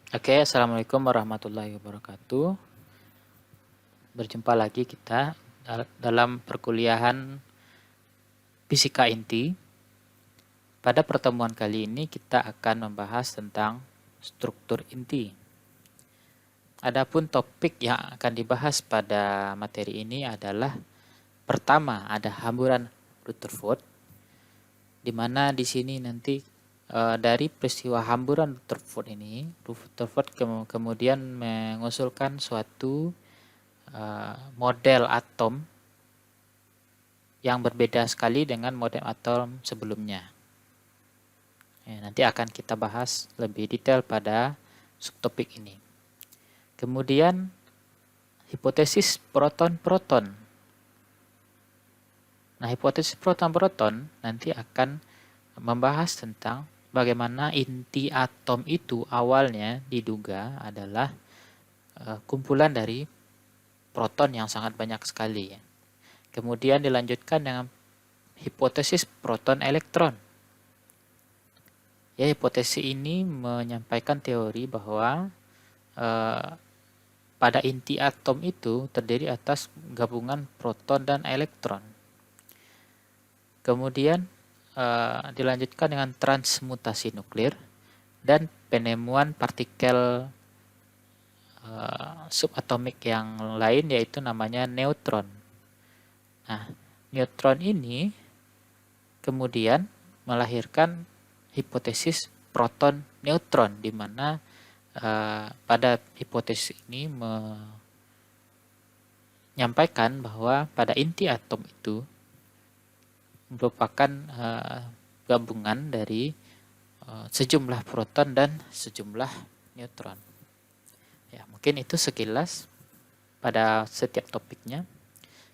Oke, Assalamualaikum warahmatullahi wabarakatuh. Berjumpa lagi kita dalam perkuliahan Fisika Inti. Pada pertemuan kali ini kita akan membahas tentang struktur inti. Adapun topik yang akan dibahas pada materi ini adalah pertama ada hamburan Rutherford, di mana di sini nanti dari peristiwa hamburan Rutherford kemudian mengusulkan suatu model atom yang berbeda sekali dengan model atom sebelumnya. Nanti akan kita bahas lebih detail pada subtopik ini. Kemudian hipotesis proton-proton. Nah, hipotesis proton-proton nanti akan membahas tentang bagaimana inti atom itu awalnya diduga adalah kumpulan dari proton yang sangat banyak sekali. Kemudian dilanjutkan dengan hipotesis proton-elektron. Hipotesis ini menyampaikan teori bahwa pada inti atom itu terdiri atas gabungan proton dan elektron. Kemudian dilanjutkan dengan transmutasi nuklir dan penemuan partikel subatomik yang lain yaitu namanya neutron. Nah, neutron ini kemudian melahirkan hipotesis proton-neutron, di mana pada hipotesis ini menyampaikan bahwa pada inti atom itu merupakan gabungan dari sejumlah proton dan sejumlah neutron. Ya, mungkin itu sekilas pada setiap topiknya.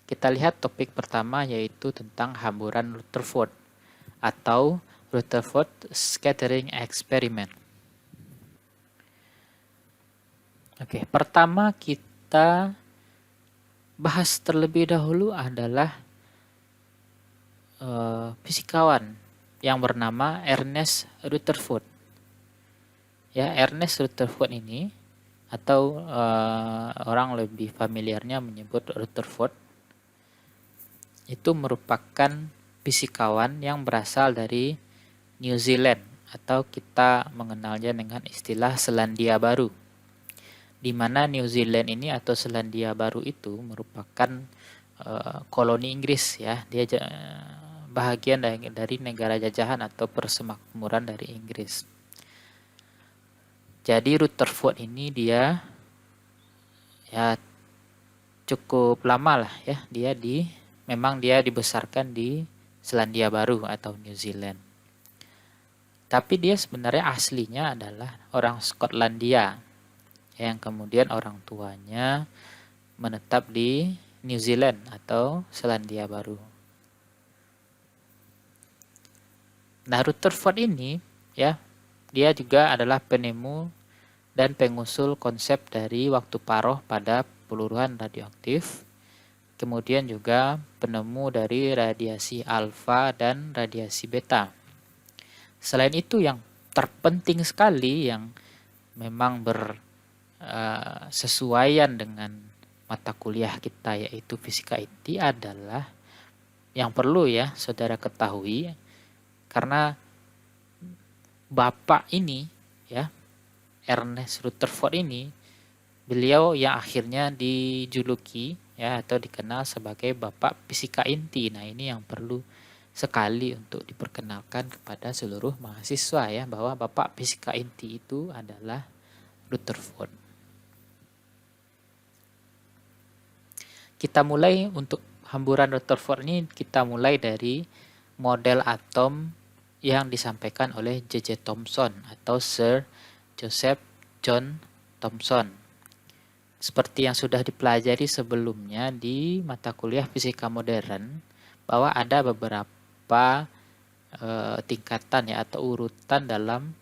Kita lihat topik pertama yaitu tentang hamburan Rutherford atau Rutherford Scattering Experiment. Oke, pertama kita bahas terlebih dahulu adalah fisikawan yang bernama Ernest Rutherford. Ernest Rutherford ini atau orang lebih familiarnya menyebut Rutherford itu merupakan fisikawan yang berasal dari New Zealand atau kita mengenalnya dengan istilah Selandia Baru, di mana New Zealand ini atau Selandia Baru itu merupakan koloni Inggris ya. Dia bahagian dari negara jajahan atau persemakmuran dari Inggris. Jadi Rutherford ini dia ya cukup lama lah ya, memang dia dibesarkan di Selandia Baru atau New Zealand. Tapi dia sebenarnya aslinya adalah orang Skotlandia yang kemudian orang tuanya menetap di New Zealand atau Selandia Baru. Nah, Rutherford ini ya, dia juga adalah penemu dan pengusul konsep dari waktu paroh pada peluruhan radioaktif. Kemudian juga penemu dari radiasi alfa dan radiasi beta. Selain itu yang terpenting sekali yang memang bersesuaian dengan mata kuliah kita yaitu fisika inti adalah yang perlu ya saudara ketahui, karena bapak ini ya, Ernest Rutherford ini, beliau yang akhirnya dijuluki ya atau dikenal sebagai bapak fisika inti. Nah, ini yang perlu sekali untuk diperkenalkan kepada seluruh mahasiswa ya, bahwa bapak fisika inti itu adalah Rutherford. Kita mulai untuk hamburan Rutherford ini, kita mulai dari model atom yang disampaikan oleh J.J. Thomson atau Sir Joseph John Thomson. Seperti yang sudah dipelajari sebelumnya di mata kuliah fisika modern, bahwa ada beberapa tingkatan ya atau urutan dalam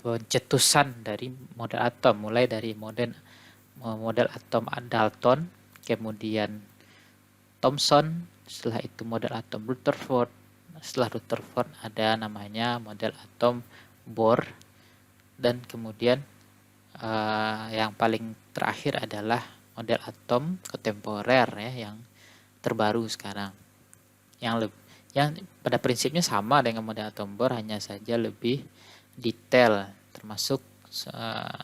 pencetusan dari model atom, mulai dari model atom Dalton, kemudian Thomson, setelah itu model atom Rutherford, setelah Rutherford ada namanya model atom Bohr, dan kemudian yang paling terakhir adalah model atom kontemporer ya, yang terbaru sekarang, yang pada prinsipnya sama dengan model atom Bohr, hanya saja lebih detail, termasuk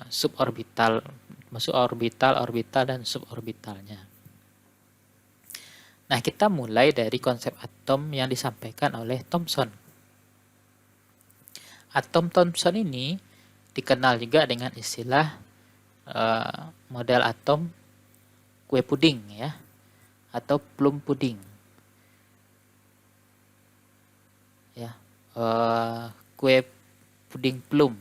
suborbital, masuk orbital dan suborbitalnya. Nah, kita mulai dari konsep atom yang disampaikan oleh Thomson. Atom Thomson ini dikenal juga dengan istilah model atom kue puding ya, atau plum pudding ya, kue puding plum,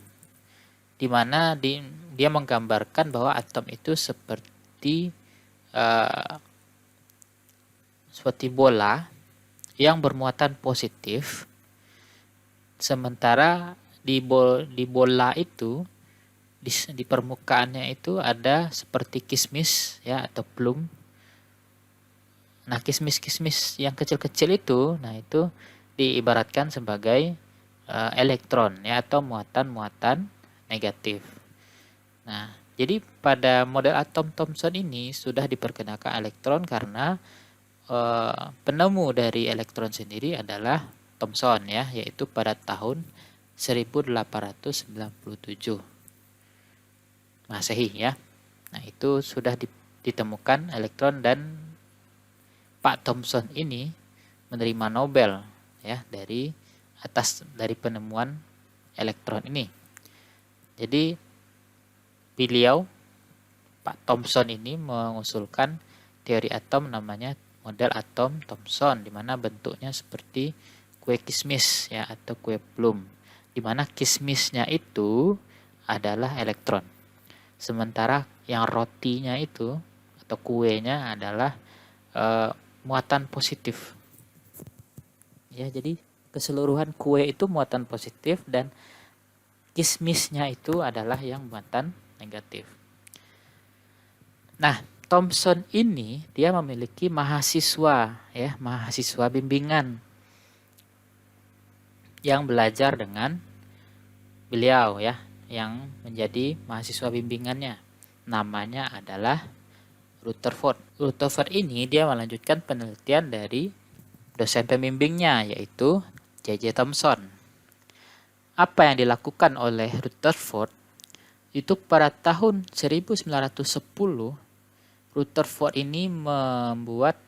di mana dia menggambarkan bahwa atom itu seperti bola yang bermuatan positif, sementara di bola itu di permukaannya itu ada seperti kismis ya, atau plum. Nah, kismis-kismis yang kecil-kecil itu, nah itu diibaratkan sebagai elektron ya, atau muatan-muatan negatif. Nah, jadi pada model atom Thomson ini sudah diperkenalkan elektron karena penemu dari elektron sendiri adalah Thomson ya, yaitu pada tahun 1897 Masehi ya. Nah, itu sudah ditemukan elektron, dan Pak Thomson ini menerima Nobel ya dari penemuan elektron ini. Jadi beliau, Pak Thomson ini, mengusulkan teori atom namanya model atom Thomson, di mana bentuknya seperti kue kismis ya, atau kue plum, di mana kismisnya itu adalah elektron, sementara yang rotinya itu atau kuenya adalah muatan positif ya. Jadi keseluruhan kue itu muatan positif dan kismisnya itu adalah yang muatan negatif. Nah, Thomson ini dia memiliki mahasiswa ya, mahasiswa bimbingan yang belajar dengan beliau ya, yang menjadi mahasiswa bimbingannya. Namanya adalah Rutherford. Rutherford ini dia melanjutkan penelitian dari dosen pembimbingnya, yaitu J.J. Thomson. Apa yang dilakukan oleh Rutherford itu pada tahun 1910, Rutherford ini membuat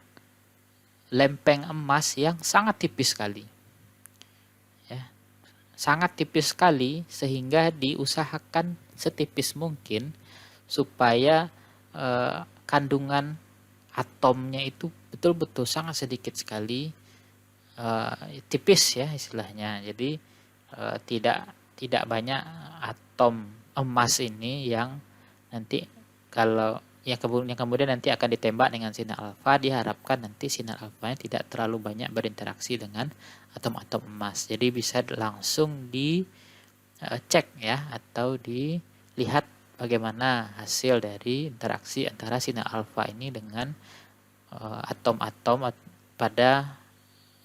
lempeng emas yang sangat tipis sekali. Ya, sangat tipis sekali, sehingga diusahakan setipis mungkin supaya kandungan atomnya itu betul-betul sangat sedikit sekali, tipis ya istilahnya. Jadi tidak banyak atom emas ini yang nanti kalau yang kemudian nanti akan ditembak dengan sinar alfa. Diharapkan nanti sinar alfanya tidak terlalu banyak berinteraksi dengan atom-atom emas, jadi bisa langsung dicek ya, atau dilihat bagaimana hasil dari interaksi antara sinar alfa ini dengan atom-atom pada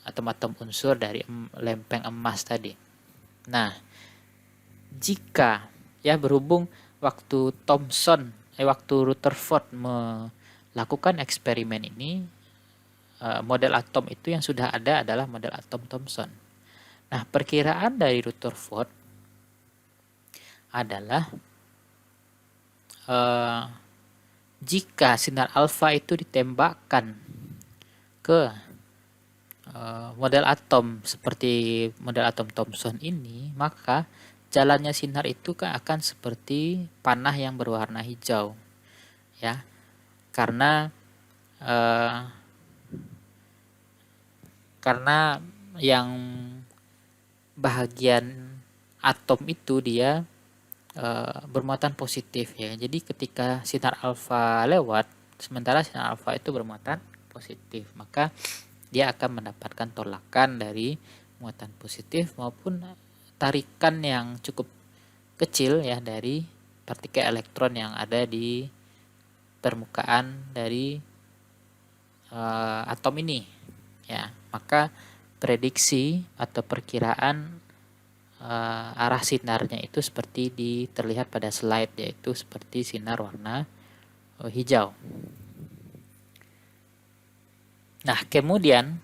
atom-atom unsur dari lempeng emas tadi. Nah, jika ya berhubung waktu Rutherford melakukan eksperimen ini, model atom itu yang sudah ada adalah model atom Thomson. Nah, perkiraan dari Rutherford adalah jika sinar alfa itu ditembakkan ke model atom seperti model atom Thomson ini, maka jalannya sinar itu akan seperti panah yang berwarna hijau ya, karena yang bahagian atom itu dia bermuatan positif ya. Jadi ketika sinar alfa lewat, sementara sinar alfa itu bermuatan positif, maka dia akan mendapatkan tolakan dari muatan positif maupun tarikan yang cukup kecil ya dari partikel elektron yang ada di permukaan dari atom ini ya. Maka prediksi atau perkiraan arah sinarnya itu seperti terlihat pada slide, yaitu seperti sinar warna hijau. Nah, kemudian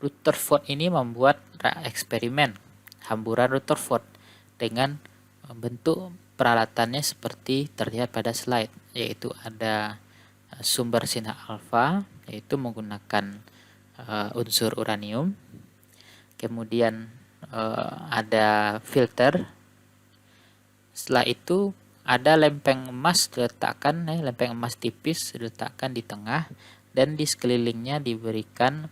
Rutherford ini membuat eksperimen hamburan Rutherford dengan bentuk peralatannya seperti terlihat pada slide, yaitu ada sumber sinar alfa, yaitu menggunakan unsur uranium. Kemudian ada filter. Setelah itu ada lempeng emas diletakkan, lempeng emas tipis diletakkan di tengah, dan di sekelilingnya diberikan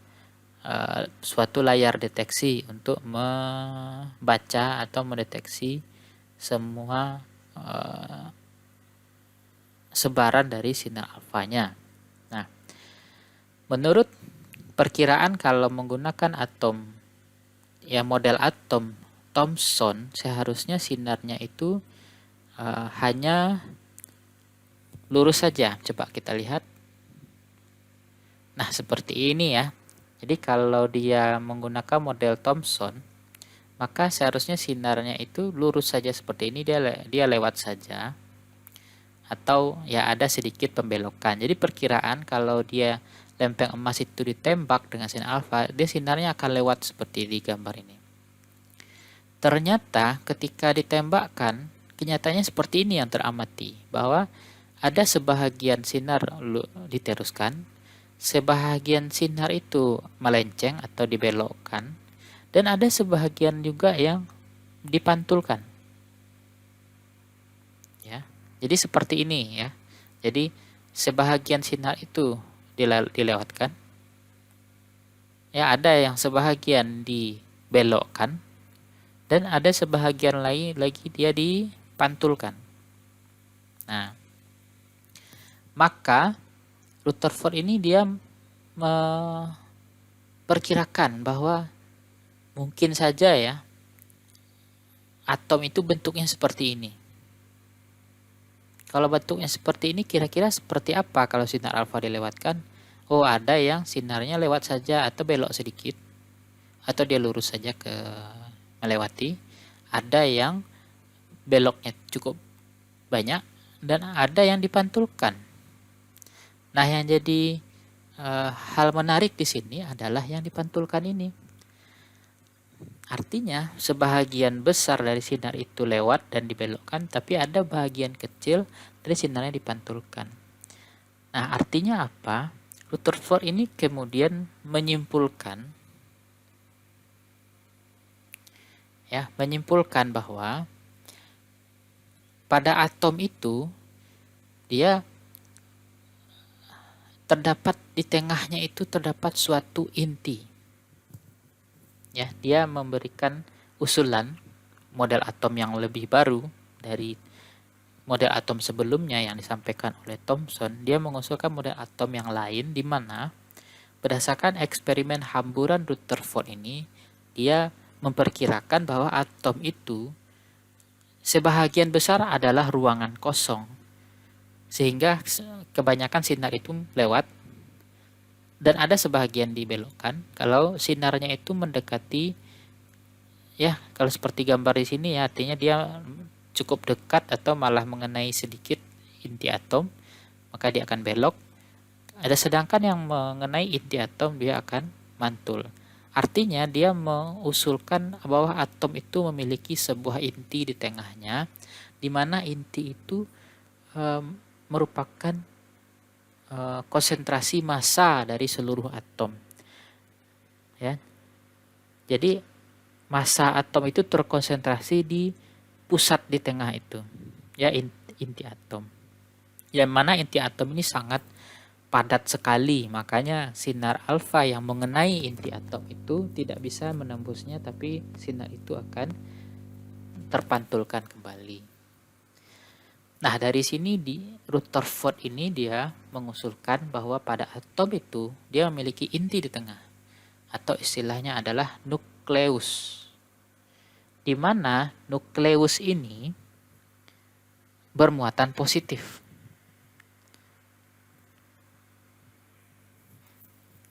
suatu layar deteksi untuk membaca atau mendeteksi semua sebaran dari sinar alfanya. Nah, menurut perkiraan kalau menggunakan atom, model atom Thomson, seharusnya sinarnya itu hanya lurus saja. Coba kita lihat. Nah, seperti ini ya. Jadi kalau dia menggunakan model Thomson, maka seharusnya sinarnya itu lurus saja seperti ini, dia lewat saja. Atau ya ada sedikit pembelokan. Jadi perkiraan kalau dia lempeng emas itu ditembak dengan sinar alfa, dia sinarnya akan lewat seperti di gambar ini. Ternyata ketika ditembakkan, kenyataannya seperti ini yang teramati, bahwa ada sebahagian sinar diteruskan, sebahagian sinar itu melenceng atau dibelokkan, dan ada sebahagian juga yang dipantulkan. Ya, jadi seperti ini ya. Jadi sebahagian sinar itu dilewatkan. Ya, ada yang sebahagian dibelokkan, dan ada sebahagian lain lagi dia dipantulkan. Nah, maka Rutherford ini dia memperkirakan bahwa mungkin saja ya atom itu bentuknya seperti ini. Kalau bentuknya seperti ini, kira-kira seperti apa kalau sinar alfa dilewatkan? Oh, ada yang sinarnya lewat saja atau belok sedikit, atau dia lurus saja melewati. Ada yang beloknya cukup banyak, dan ada yang dipantulkan. Nah, yang jadi hal menarik di sini adalah yang dipantulkan ini. Artinya sebahagian besar dari sinar itu lewat dan dibelokkan, tapi ada bagian kecil dari sinarnya dipantulkan. Nah, artinya apa? Rutherford ini kemudian menyimpulkan bahwa pada atom itu dia terdapat di tengahnya itu terdapat suatu inti. Ya, dia memberikan usulan model atom yang lebih baru dari model atom sebelumnya yang disampaikan oleh Thomson. Dia mengusulkan model atom yang lain, di mana berdasarkan eksperimen hamburan Rutherford ini, dia memperkirakan bahwa atom itu sebahagian besar adalah ruangan kosong, sehingga kebanyakan sinar itu lewat, dan ada sebahagian dibelokkan kalau sinarnya itu mendekati, ya kalau seperti gambar di sini ya, artinya dia cukup dekat atau malah mengenai sedikit inti atom, maka dia akan belok. Ada sedangkan yang mengenai inti atom dia akan mantul. Artinya dia mengusulkan bahwa atom itu memiliki sebuah inti di tengahnya, di mana inti itu merupakan konsentrasi massa dari seluruh atom. Ya. Jadi massa atom itu terkonsentrasi di pusat di tengah itu, ya, inti atom. Yang mana inti atom ini sangat padat sekali, makanya sinar alfa yang mengenai inti atom itu tidak bisa menembusnya, tapi sinar itu akan terpantulkan kembali. Nah, dari sini Rutherford ini dia mengusulkan bahwa pada atom itu dia memiliki inti di tengah, atau istilahnya adalah nukleus, di mana nukleus ini bermuatan positif.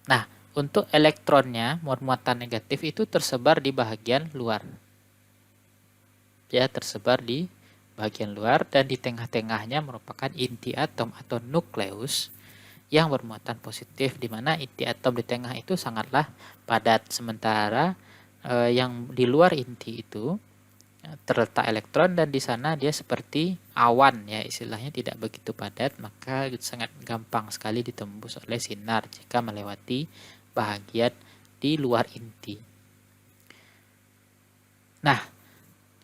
Nah, untuk elektronnya bermuatan negatif itu tersebar di bagian luar. ya tersebar di bagian luar, dan di tengah-tengahnya merupakan inti atom atau nukleus yang bermuatan positif, di mana inti atom di tengah itu sangatlah padat, sementara yang di luar inti itu terletak elektron, dan di sana dia seperti awan ya, istilahnya tidak begitu padat, maka sangat gampang sekali ditembus oleh sinar jika melewati bagian di luar inti. Nah,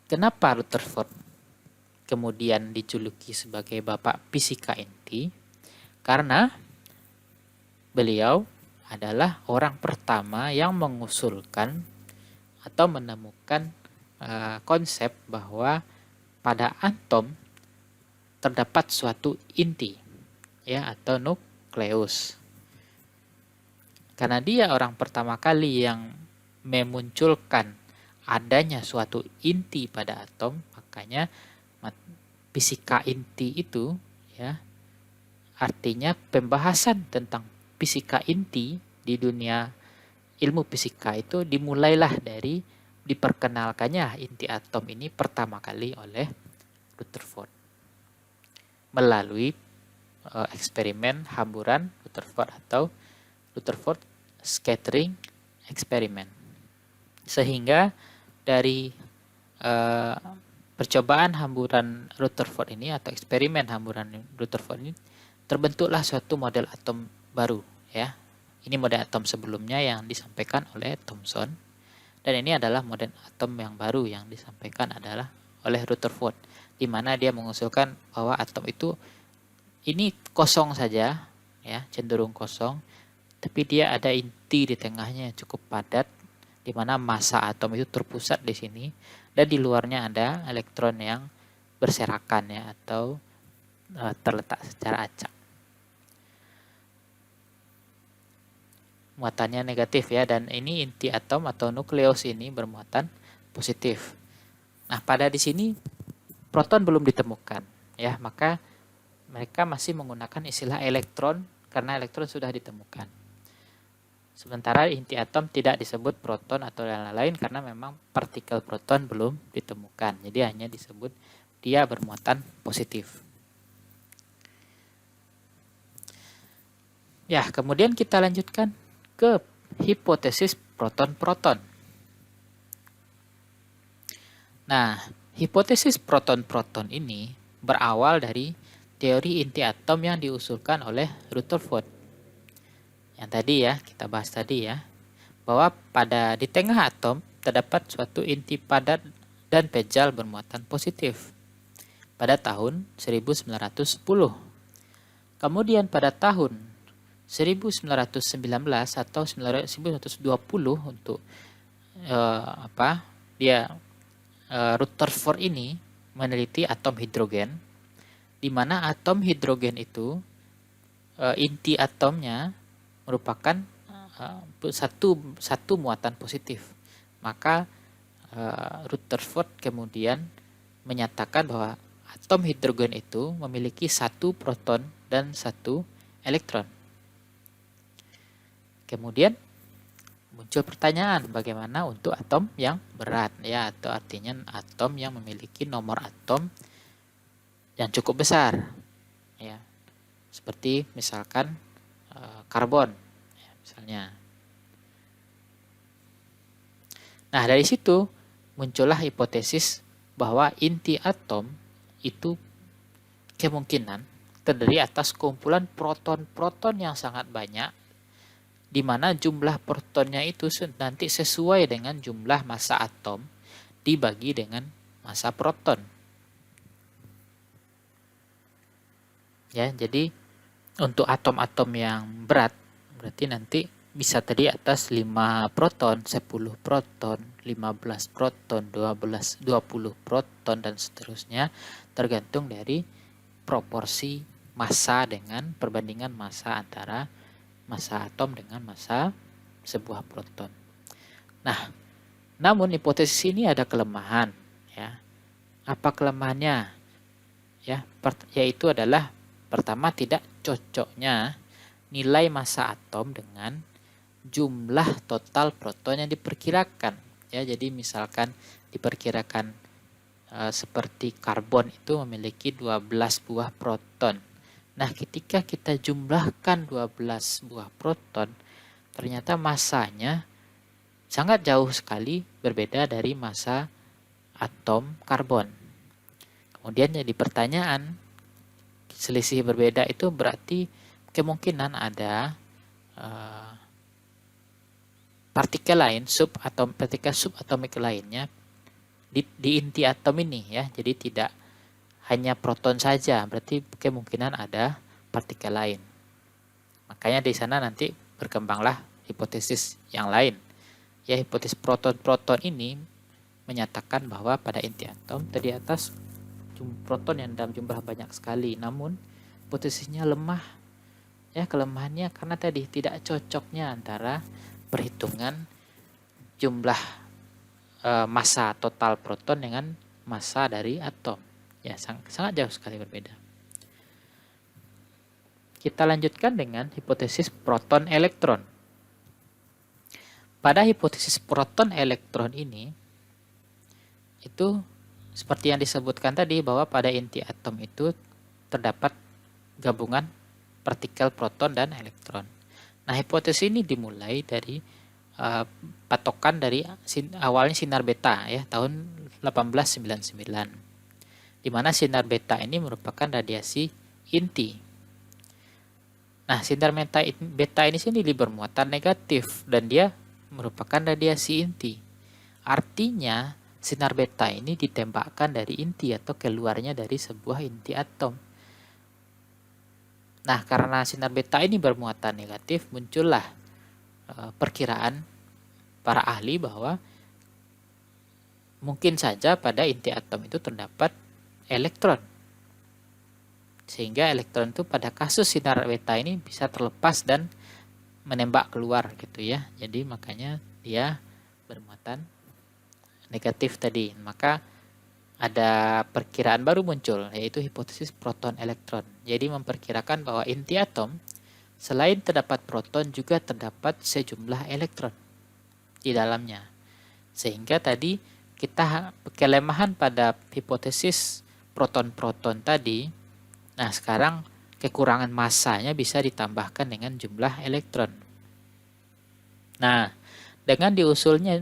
kenapa Rutherford kemudian dijuluki sebagai bapak fisika inti? Karena beliau adalah orang pertama yang mengusulkan atau menemukan konsep bahwa pada atom terdapat suatu inti ya, atau nukleus. Karena dia orang pertama kali yang memunculkan adanya suatu inti pada atom, makanya fisika inti itu ya artinya pembahasan tentang fisika inti di dunia ilmu fisika itu dimulailah dari diperkenalkannya inti atom ini pertama kali oleh Rutherford melalui eksperimen hamburan Rutherford atau Rutherford scattering experiment. Sehingga dari percobaan hamburan Rutherford ini atau eksperimen hamburan Rutherford ini terbentuklah suatu model atom baru ya. Ini model atom sebelumnya yang disampaikan oleh Thomson, dan ini adalah model atom yang baru yang disampaikan adalah oleh Rutherford, di mana dia mengusulkan bahwa atom itu ini kosong saja ya, cenderung kosong, tapi dia ada inti di tengahnya yang cukup padat, di mana massa atom itu terpusat di sini, dan di luarnya ada elektron yang berserakan ya, atau terletak secara acak. Muatannya negatif ya, dan ini inti atom atau nukleus ini bermuatan positif. Nah, pada di sini proton belum ditemukan ya, maka mereka masih menggunakan istilah elektron karena elektron sudah ditemukan. Sementara inti atom tidak disebut proton atau lain-lain karena memang partikel proton belum ditemukan. Jadi hanya disebut dia bermuatan positif. Ya, kemudian kita lanjutkan ke hipotesis proton-proton. Nah, hipotesis proton-proton ini berawal dari teori inti atom yang diusulkan oleh Rutherford. Yang tadi ya, kita bahas tadi ya, bahwa di tengah atom terdapat suatu inti padat dan pejal bermuatan positif pada tahun 1910. Kemudian pada tahun 1919 atau 1920 untuk Rutherford ini meneliti atom hidrogen, di mana atom hidrogen itu inti atomnya merupakan satu muatan positif. Maka Rutherford kemudian menyatakan bahwa atom hidrogen itu memiliki satu proton dan satu elektron. Kemudian muncul pertanyaan bagaimana untuk atom yang berat ya, atau artinya atom yang memiliki nomor atom yang cukup besar ya, seperti misalkan karbon ya, misalnya. Nah, dari situ muncullah hipotesis bahwa inti atom itu kemungkinan terdiri atas kumpulan proton-proton yang sangat banyak, di mana jumlah protonnya itu nanti sesuai dengan jumlah massa atom dibagi dengan massa proton. Ya, jadi untuk atom-atom yang berat berarti nanti bisa tadi atas 5 proton, 10 proton, 15 proton, 12, 20 proton dan seterusnya, tergantung dari proporsi massa dengan perbandingan massa antara massa atom dengan massa sebuah proton. Nah, namun hipotesis ini ada kelemahan ya. Apa kelemahannya? Ya, yaitu adalah pertama, tidak cocoknya nilai massa atom dengan jumlah total proton yang diperkirakan. Ya, jadi misalkan diperkirakan seperti karbon itu memiliki 12 buah proton. Nah, ketika kita jumlahkan 12 buah proton, ternyata masanya sangat jauh sekali berbeda dari massa atom karbon. Kemudian jadi pertanyaan, selisih berbeda itu berarti kemungkinan ada partikel lain, partikel subatomik lainnya di inti atom ini ya. Jadi tidak hanya proton saja, berarti kemungkinan ada partikel lain. Makanya di sana nanti berkembanglah hipotesis yang lain. Ya, hipotesis proton-proton ini menyatakan bahwa pada inti atom tadi atas proton yang dalam jumlah banyak sekali, namun hipotesisnya lemah. Ya, kelemahannya karena tadi tidak cocoknya antara perhitungan jumlah massa total proton dengan massa dari atom. Ya, sangat jauh sekali berbeda. Kita lanjutkan dengan hipotesis proton elektron. Pada hipotesis proton elektron ini, itu seperti yang disebutkan tadi bahwa pada inti atom itu terdapat gabungan partikel proton dan elektron. Nah, hipotesis ini dimulai dari patokan dari awalnya sinar beta ya tahun 1899. Di mana sinar beta ini merupakan radiasi inti. Nah, sinar beta ini sendiri bermuatan negatif dan dia merupakan radiasi inti. Artinya, sinar beta ini ditembakkan dari inti atau keluarnya dari sebuah inti atom. Nah, karena sinar beta ini bermuatan negatif, muncullah perkiraan para ahli bahwa mungkin saja pada inti atom itu terdapat elektron. Sehingga elektron itu pada kasus sinar beta ini bisa terlepas dan menembak keluar gitu ya. Jadi makanya dia bermuatan negatif tadi. Maka ada perkiraan baru muncul, yaitu hipotesis proton elektron. Jadi memperkirakan bahwa inti atom selain terdapat proton juga terdapat sejumlah elektron di dalamnya. Sehingga tadi kita kelemahan pada hipotesis proton-proton tadi. Nah, sekarang kekurangan massanya bisa ditambahkan dengan jumlah elektron. Nah, dengan diusulnya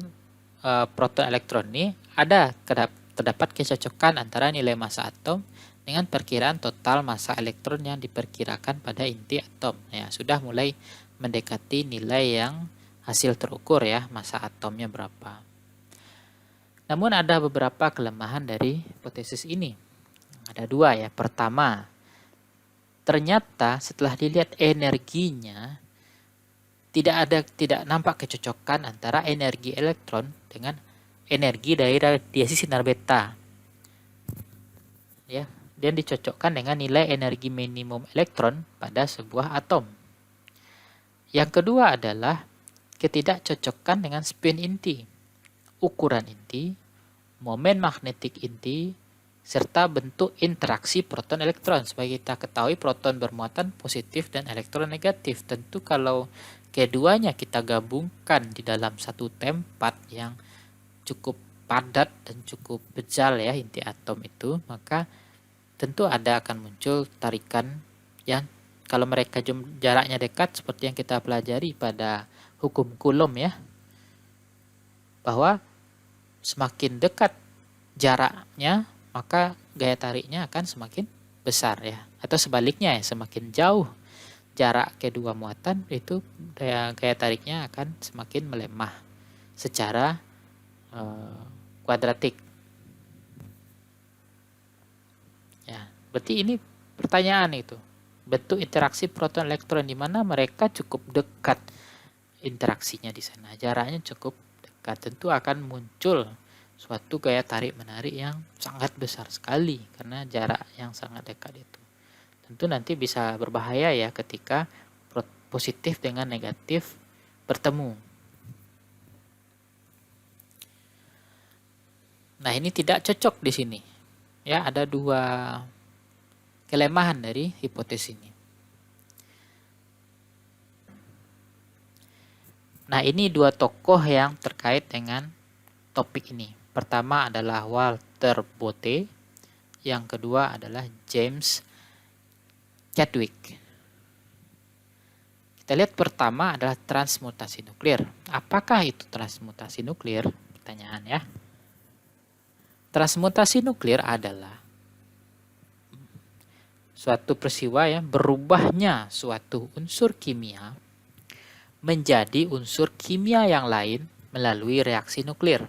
proton elektron ini ada terdapat kecocokan antara nilai massa atom dengan perkiraan total massa elektron yang diperkirakan pada inti atom. Ya, sudah mulai mendekati nilai yang hasil terukur ya, massa atomnya berapa. Namun ada beberapa kelemahan dari hipotesis ini. Ada dua ya. Pertama, ternyata setelah dilihat energinya tidak nampak kecocokan antara energi elektron dengan energi dari radiasi sinar beta. Ya, dan dicocokkan dengan nilai energi minimum elektron pada sebuah atom. Yang kedua adalah ketidakcocokan dengan spin inti, ukuran inti, momen magnetik inti, serta bentuk interaksi proton elektron. Sebagai kita ketahui, proton bermuatan positif dan elektron negatif. Tentu kalau keduanya kita gabungkan di dalam satu tempat yang cukup padat dan cukup bejal ya inti atom itu, maka tentu akan muncul tarikan yang kalau mereka jaraknya dekat seperti yang kita pelajari pada hukum Coulomb ya, bahwa semakin dekat jaraknya maka gaya tariknya akan semakin besar ya, atau sebaliknya ya, semakin jauh jarak kedua muatan itu gaya tariknya akan semakin melemah secara kuadratik. Ya, berarti ini pertanyaan itu. Bentuk interaksi proton elektron di mana mereka cukup dekat interaksinya di sana. Jaraknya cukup dekat. Tentu akan muncul suatu gaya tarik menarik yang sangat besar sekali karena jarak yang sangat dekat itu. Tentu nanti bisa berbahaya ya ketika positif dengan negatif bertemu. Nah, ini tidak cocok di sini. Ya, ada dua kelemahan dari hipotesis ini. Nah, ini dua tokoh yang terkait dengan topik ini. Pertama adalah Walter Botte, yang kedua adalah James Chadwick. Kita lihat pertama adalah transmutasi nuklir. Apakah itu transmutasi nuklir? Pertanyaan ya. Transmutasi nuklir adalah suatu peristiwa ya, berubahnya suatu unsur kimia menjadi unsur kimia yang lain melalui reaksi nuklir.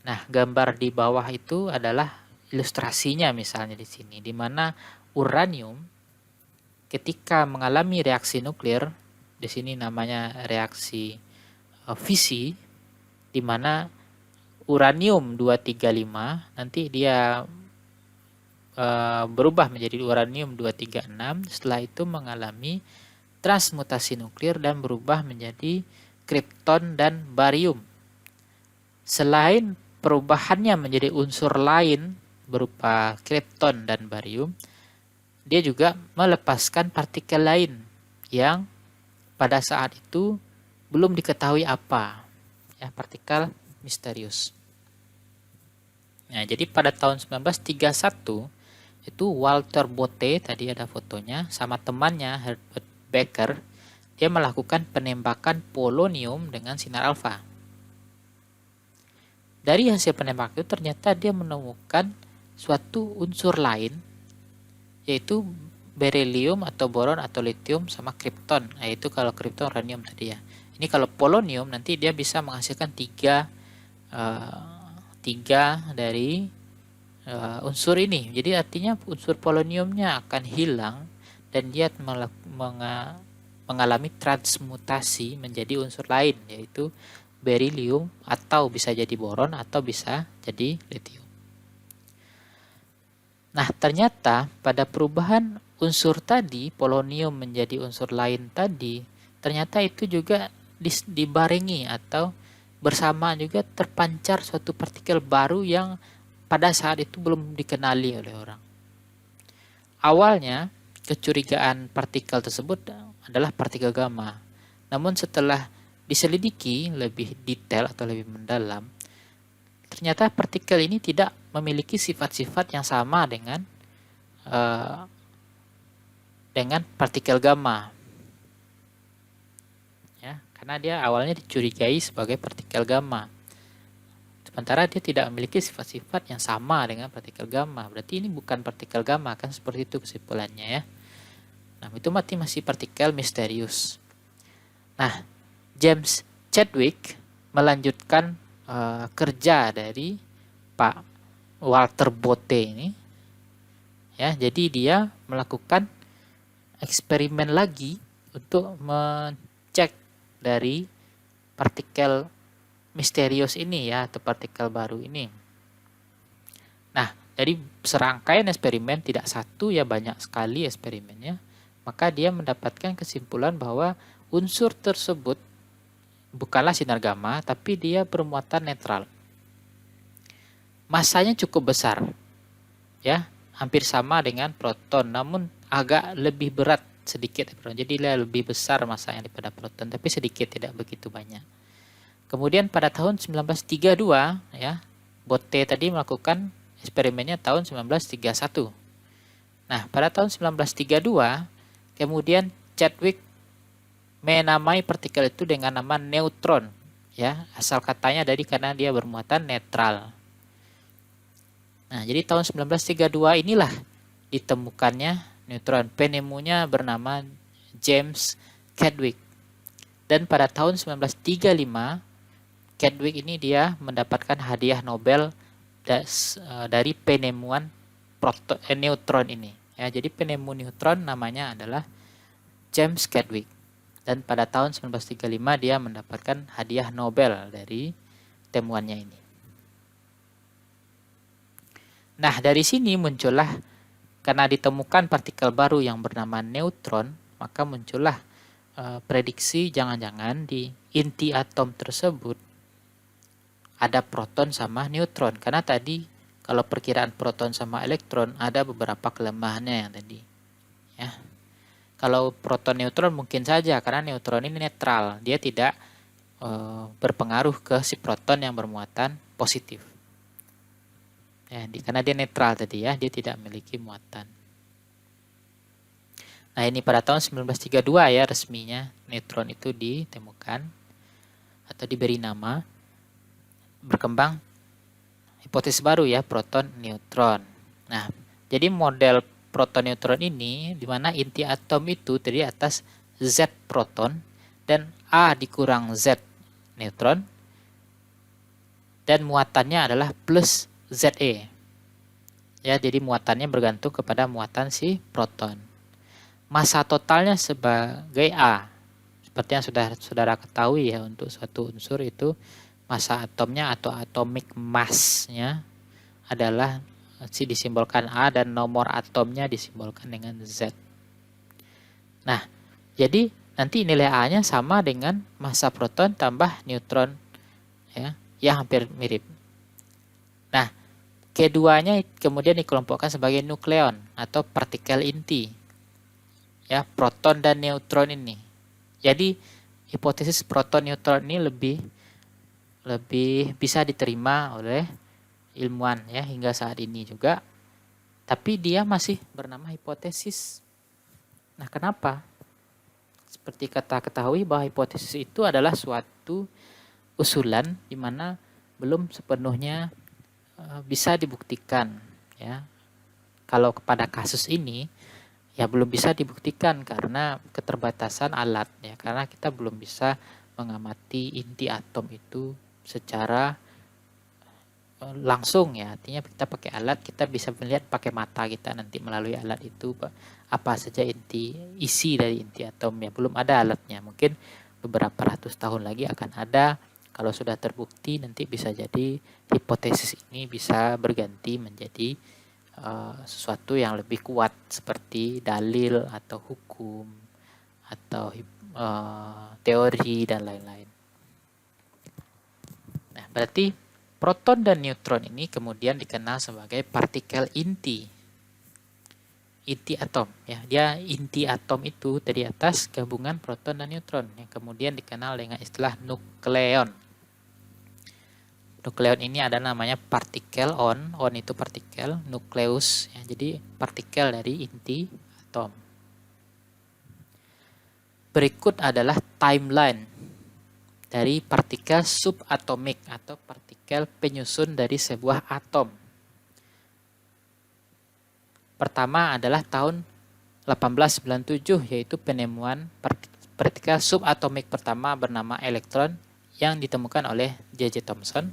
Nah, gambar di bawah itu adalah ilustrasinya misalnya di sini, di mana uranium ketika mengalami reaksi nuklir, di sini namanya reaksi fisi, di mana uranium 235 nanti dia berubah menjadi uranium 236, setelah itu mengalami transmutasi nuklir dan berubah menjadi kripton dan barium. Selain perubahannya menjadi unsur lain berupa kripton dan barium, dia juga melepaskan partikel lain yang pada saat itu belum diketahui apa, ya, partikel misterius. Nah, jadi pada tahun 1931 itu Walter Botte, tadi ada fotonya, sama temannya Herbert Baker, dia melakukan penembakan polonium dengan sinar alfa. Dari hasil penembak itu ternyata dia menemukan suatu unsur lain, yaitu beryllium atau boron atau lithium sama kripton. Nah, itu kalau kripton uranium tadi ya. Ini kalau polonium nanti dia bisa menghasilkan tiga dari unsur ini. Jadi artinya unsur poloniumnya akan hilang dan dia mengalami transmutasi menjadi unsur lain, yaitu beryllium, atau bisa jadi boron atau bisa jadi lithium. Nah, ternyata pada perubahan unsur tadi, polonium menjadi unsur lain tadi, ternyata itu juga dibarengi atau bersama juga terpancar suatu partikel baru yang pada saat itu belum dikenali oleh orang. Awalnya, kecurigaan partikel tersebut adalah partikel gamma. Namun setelah diselidiki lebih detail atau lebih mendalam, ternyata partikel ini tidak memiliki sifat-sifat yang sama dengan partikel gamma. Ya, karena dia awalnya dicurigai sebagai partikel gamma. Sementara dia tidak memiliki sifat-sifat yang sama dengan partikel gamma. Berarti ini bukan partikel gamma, kan seperti itu kesimpulannya ya. Nah, itu masih partikel misterius. Nah, James Chadwick melanjutkan kerja dari Pak Walter Botte ini. Ya, jadi dia melakukan eksperimen lagi untuk mengecek dari partikel misterius ini ya, atau partikel baru ini. Nah, dari serangkaian eksperimen, tidak satu ya, banyak sekali eksperimennya, maka dia mendapatkan kesimpulan bahwa unsur tersebut bukanlah sinar gamma, tapi dia bermuatan netral. Masanya cukup besar, ya, hampir sama dengan proton, namun agak lebih berat sedikit. Jadi dia lebih besar masanya daripada proton, tapi sedikit, tidak begitu banyak. Kemudian pada tahun 1932 ya, Botte tadi melakukan eksperimennya tahun 1931. Nah, pada tahun 1932 kemudian Chadwick menamai partikel itu dengan nama neutron ya, asal katanya dari karena dia bermuatan netral. Nah, jadi tahun 1932 inilah ditemukannya neutron. Penemunya bernama James Chadwick. Dan pada tahun 1935 Chadwick ini dia mendapatkan hadiah Nobel dari penemuan neutron ini. Ya, jadi penemu neutron namanya adalah James Chadwick. Dan pada tahun 1935 dia mendapatkan hadiah Nobel dari temuannya ini. Nah, dari sini muncullah, karena ditemukan partikel baru yang bernama neutron, maka muncullah prediksi jangan-jangan di inti atom tersebut ada proton sama neutron. Karena tadi kalau perkiraan proton sama elektron ada beberapa kelemahannya yang tadi. Ya. Kalau proton neutron mungkin saja karena neutron ini netral, dia tidak berpengaruh ke si proton yang bermuatan positif. Ya, karena dia netral tadi ya, dia tidak memiliki muatan. Nah, ini pada tahun 1932 ya resminya neutron itu ditemukan atau diberi nama, berkembang hipotesis baru ya, proton neutron. Nah, jadi model proton neutron ini di mana inti atom itu terdiri atas Z proton dan A dikurang Z neutron dan muatannya adalah plus Ze. Ya, jadi muatannya bergantung kepada muatan si proton. Masa totalnya sebagai A. Seperti yang sudah saudara ketahui ya, untuk suatu unsur itu masa atomnya atau atomic mass-nya adalah disimbolkan A dan nomor atomnya disimbolkan dengan Z. Nah, jadi nanti nilai A-nya sama dengan massa proton tambah neutron ya, yang hampir mirip. Nah, keduanya kemudian dikelompokkan sebagai nukleon atau partikel inti. Ya, proton dan neutron ini. Jadi hipotesis proton neutron ini lebih bisa diterima oleh ilmuwan ya hingga saat ini juga. Tapi dia masih bernama hipotesis. Nah, kenapa? Seperti kita ketahui bahwa hipotesis itu adalah suatu usulan di mana belum sepenuhnya bisa dibuktikan ya. Kalau kepada kasus ini ya belum bisa dibuktikan karena keterbatasan alat ya, karena kita belum bisa mengamati inti atom itu secara langsung ya, artinya kita pakai alat, kita bisa melihat pakai mata kita nanti melalui alat itu apa saja isi dari inti atom ya, belum ada alatnya, mungkin beberapa ratus tahun lagi akan ada. Kalau sudah terbukti nanti bisa jadi hipotesis ini bisa berganti menjadi sesuatu yang lebih kuat seperti dalil atau hukum atau teori dan lain-lain. Nah, berarti proton dan neutron ini kemudian dikenal sebagai partikel inti atom ya. Dia inti atom itu dari atas gabungan proton dan neutron yang kemudian dikenal dengan istilah nukleon. Nukleon ini ada namanya partikel on itu partikel, nukleus ya, jadi partikel dari inti atom. Berikut adalah timeline dari partikel subatomik atau partikel penyusun dari sebuah atom. Pertama adalah tahun 1897 yaitu penemuan partikel subatomik pertama bernama elektron yang ditemukan oleh J.J. Thomson.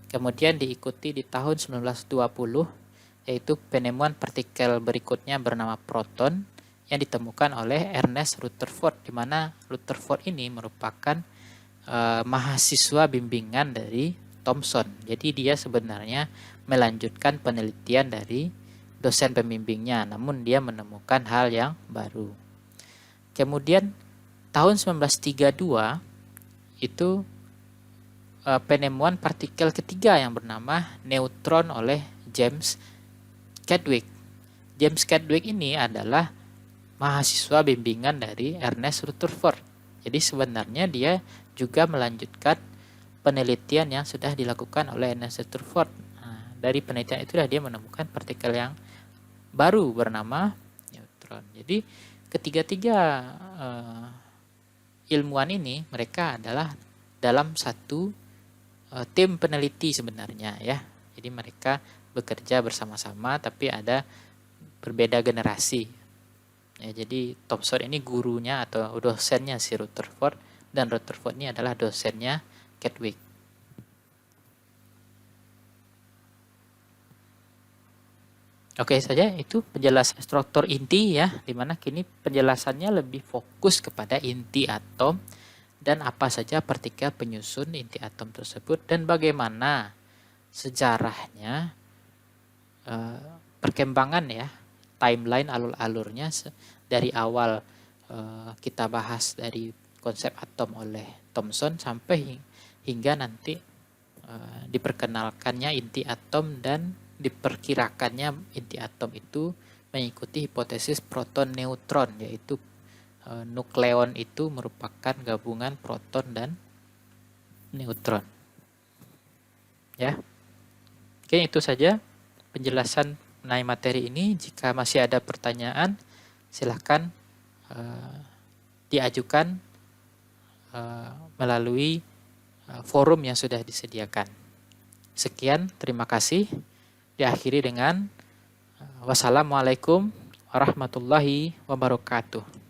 Kemudian diikuti di tahun 1920 yaitu penemuan partikel berikutnya bernama proton yang ditemukan oleh Ernest Rutherford, di mana Rutherford ini merupakan mahasiswa bimbingan dari Thomson. Jadi dia sebenarnya melanjutkan penelitian dari dosen pembimbingnya, namun dia menemukan hal yang baru. Kemudian tahun 1932 itu penemuan partikel ketiga yang bernama neutron oleh James Chadwick. James Chadwick ini adalah mahasiswa bimbingan dari Ernest Rutherford. Jadi sebenarnya dia juga melanjutkan penelitian yang sudah dilakukan oleh Ernest Rutherford. Nah, dari penelitian itulah dia menemukan partikel yang baru bernama neutron. Jadi ketiga-tiga ilmuwan ini mereka adalah dalam satu tim peneliti sebenarnya ya. Jadi mereka bekerja bersama-sama tapi ada berbeda generasi. Ya, jadi Thomson ini gurunya atau dosennya si Rutherford dan Rutherford ini adalah dosennya Chadwick. Oke saja itu penjelasan struktur inti ya, dimana kini penjelasannya lebih fokus kepada inti atom dan apa saja partikel penyusun inti atom tersebut dan bagaimana sejarahnya, perkembangan ya, timeline alur-alurnya dari awal kita bahas dari konsep atom oleh Thomson sampai hingga nanti diperkenalkannya inti atom dan diperkirakannya inti atom itu mengikuti hipotesis proton neutron, yaitu nukleon itu merupakan gabungan proton dan neutron. Ya. Oke, itu saja penjelasan mengenai materi ini. Jika masih ada pertanyaan, silahkan diajukan melalui forum yang sudah disediakan. Sekian, terima kasih. Diakhiri dengan wassalamualaikum warahmatullahi wabarakatuh.